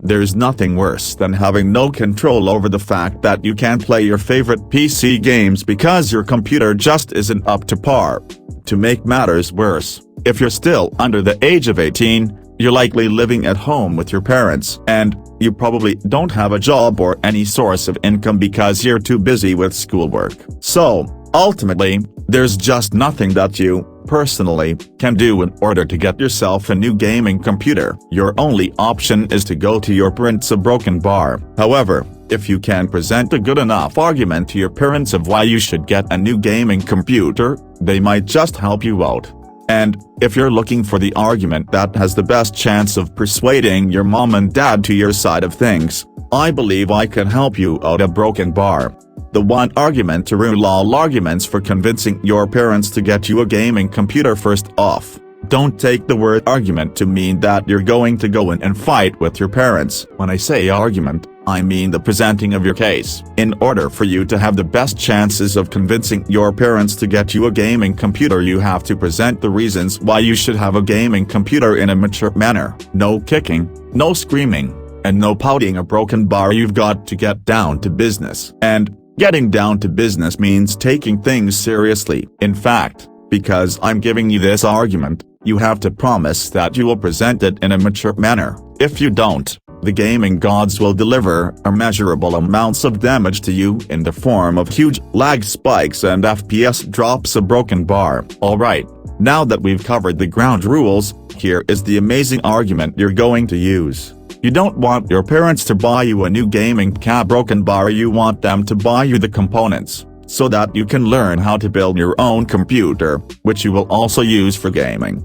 There's nothing worse than having no control over the fact that you can't play your favorite PC games because your computer just isn't up to par. To make matters worse, if you're still under the age of 18, you're likely living at home with your parents, and you probably don't have a job or any source of income because you're too busy with schoolwork. So, ultimately, there's just nothing that you, personally, can do in order to get yourself a new gaming computer. Your only option is to go to your parents' broken bar. However, if you can present a good enough argument to your parents of why you should get a new gaming computer, they might just help you out. And, if you're looking for the argument that has the best chance of persuading your mom and dad to your side of things, I believe I can help you out a broken bar. The one argument to rule all arguments for convincing your parents to get you a gaming computer. First off, don't take the word argument to mean that you're going to go in and fight with your parents. When I say argument, I mean the presenting of your case. In order for you to have the best chances of convincing your parents to get you a gaming computer, you have to present the reasons why you should have a gaming computer in a mature manner. No kicking, no screaming, and no pouting a broken bar. You've got to get down to business. And getting down to business means taking things seriously. In fact, because I'm giving you this argument, you have to promise that you will present it in a mature manner. If you don't, the gaming gods will deliver immeasurable amounts of damage to you in the form of huge lag spikes and FPS drops. A broken bar. Alright, now that we've covered the ground rules, here is the amazing argument you're going to use. You don't want your parents to buy you a new gaming broken bar, you want them to buy you the components, so that you can learn how to build your own computer, which you will also use for gaming.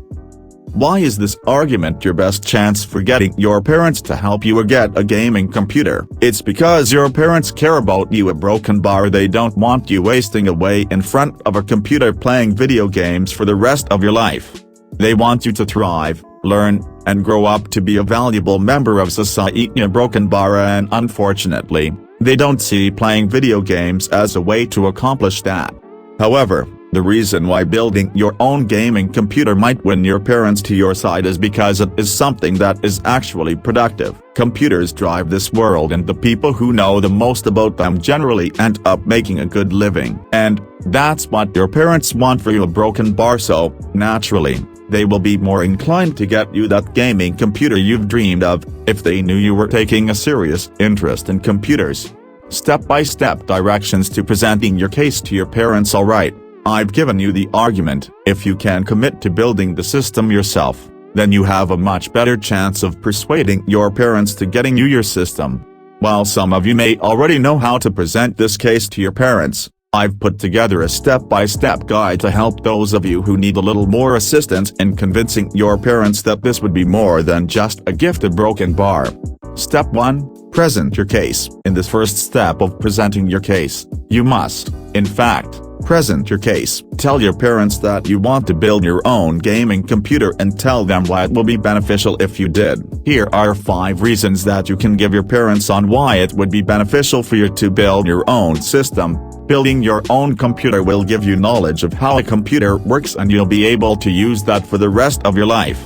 Why is this argument your best chance for getting your parents to help you get a gaming computer? It's because your parents care about you a broken bar. They don't want you wasting away in front of a computer playing video games for the rest of your life. They want you to thrive, learn, and grow up to be a valuable member of society. A broken bar, and unfortunately, they don't see playing video games as a way to accomplish that. However, the reason why building your own gaming computer might win your parents to your side is because it is something that is actually productive. Computers drive this world, and the people who know the most about them generally end up making a good living. And that's what your parents want for you, a broken bar. So, naturally, they will be more inclined to get you that gaming computer you've dreamed of, if they knew you were taking a serious interest in computers. Step-by-step directions to presenting your case to your parents. Alright, I've given you the argument. If you can commit to building the system yourself, then you have a much better chance of persuading your parents to getting you your system. While some of you may already know how to present this case to your parents, I've put together a step-by-step guide to help those of you who need a little more assistance in convincing your parents that this would be more than just a gift, a broken bar. Step 1. Present your case. In this first step of presenting your case, you must, in fact, present your case. Tell your parents that you want to build your own gaming computer and tell them why it will be beneficial if you did. Here are 5 reasons that you can give your parents on why it would be beneficial for you to build your own system. Building your own computer will give you knowledge of how a computer works, and you'll be able to use that for the rest of your life.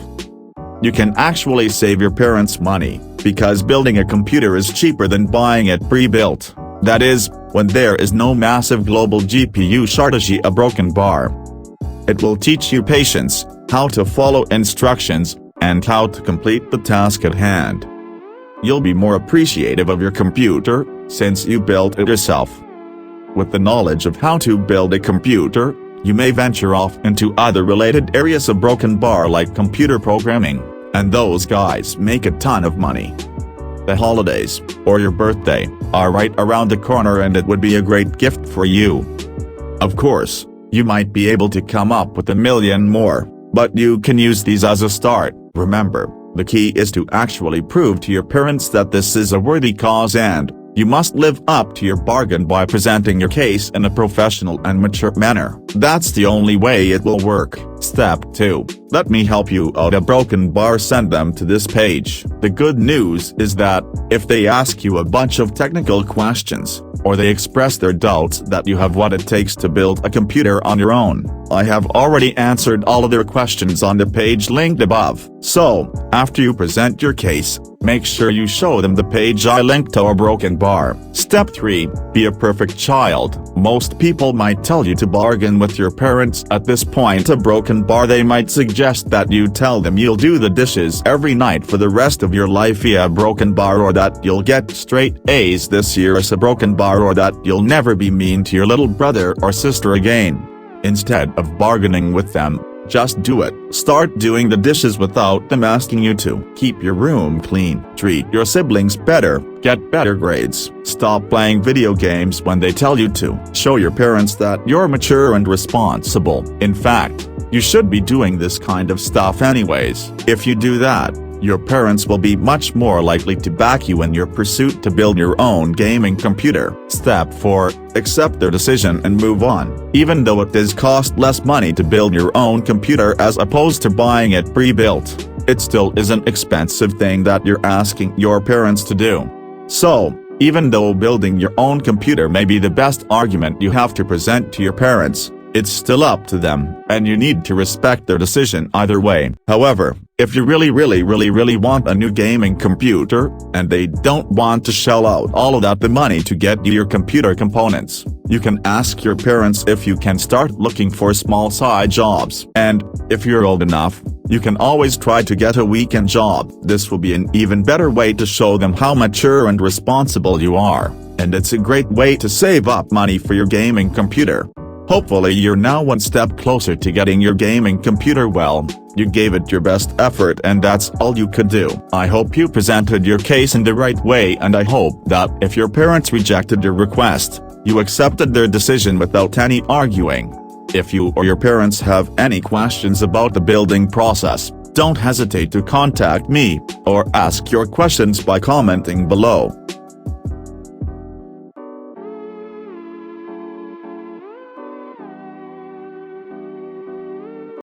You can actually save your parents money, because building a computer is cheaper than buying it pre-built. That is, when there is no massive global GPU shortage. A broken bar. It will teach you patience, how to follow instructions, and how to complete the task at hand. You'll be more appreciative of your computer, since you built it yourself. With the knowledge of how to build a computer, you may venture off into other related areas. A broken bar like computer programming, and those guys make a ton of money. The holidays, or your birthday, are right around the corner, and it would be a great gift for you. Of course, you might be able to come up with a million more, but you can use these as a start. Remember, the key is to actually prove to your parents that this is a worthy cause, and you must live up to your bargain by presenting your case in a professional and mature manner. That's the only way it will work. Step 2. Let me help you out. A broken bar, send them to this page. The good news is that, if they ask you a bunch of technical questions, or they express their doubts that you have what it takes to build a computer on your own, I have already answered all of their questions on the page linked above. So, after you present your case, make sure you show them the page I linked to a broken bar. Step 3. Be a perfect child. Most people might tell you to bargain with your parents at this point. A broken bar, they might suggest that you tell them you'll do the dishes every night for the rest of your life via a broken bar, or that you'll get straight A's this year as a broken bar, or that you'll never be mean to your little brother or sister again. Instead of bargaining with them, just do it. Start doing the dishes without them asking you to. Keep your room clean. Treat your siblings better. Get better grades. Stop playing video games when they tell you to. Show your parents that you're mature and responsible. In fact, you should be doing this kind of stuff anyways. If you do that, your parents will be much more likely to back you in your pursuit to build your own gaming computer. Step 4. Accept their decision and move on. Even though it does cost less money to build your own computer as opposed to buying it pre-built, it still is an expensive thing that you're asking your parents to do. So, even though building your own computer may be the best argument you have to present to your parents, it's still up to them, and you need to respect their decision either way. However, if you really want a new gaming computer, and they don't want to shell out all of the money to get you your computer components, you can ask your parents if you can start looking for small side jobs. And, if you're old enough, you can always try to get a weekend job. This will be an even better way to show them how mature and responsible you are, and it's a great way to save up money for your gaming computer. Hopefully you're now one step closer to getting your gaming computer. Well, you gave it your best effort, and that's all you could do. I hope you presented your case in the right way, and I hope that if your parents rejected your request, you accepted their decision without any arguing. If you or your parents have any questions about the building process, don't hesitate to contact me, or ask your questions by commenting below.